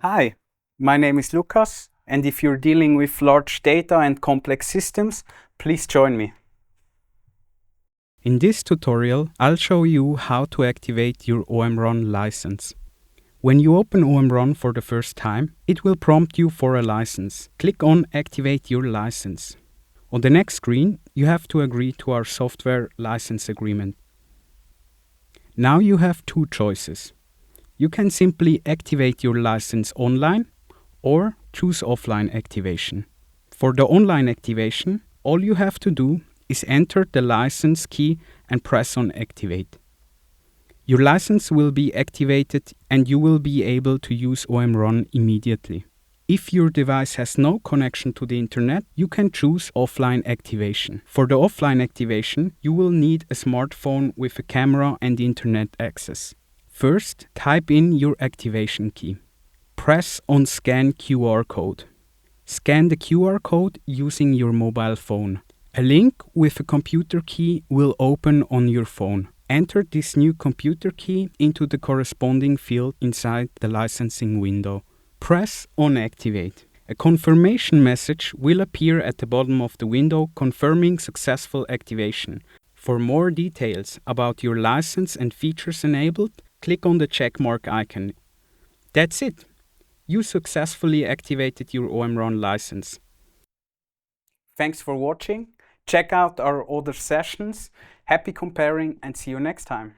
Hi, my name is Lucas, and if you're dealing with large data and complex systems, please join me. In this tutorial, I'll show you how to activate your OMrun license. When you open OMrun for the first time, it will prompt you for a license. Click on Activate your license. On the next screen, you have to agree to our software license agreement. Now you have two choices. You can simply activate your license online or choose offline activation. For the online activation, all you have to do is enter the license key and press on Activate. Your license will be activated and you will be able to use OMrun immediately. If your device has no connection to the internet, you can choose offline activation. For the offline activation, you will need a smartphone with a camera and internet access. First, type in your activation key. Press on Scan QR code. Scan the QR code using your mobile phone. A link with a computer key will open on your phone. Enter this new computer key into the corresponding field inside the licensing window. Press on Activate. A confirmation message will appear at the bottom of the window confirming successful activation. For more details about your license and features enabled, click on the checkmark icon. That's it. You successfully activated your OMrun license. Thanks for watching. Check out our other sessions. Happy comparing and see you next time.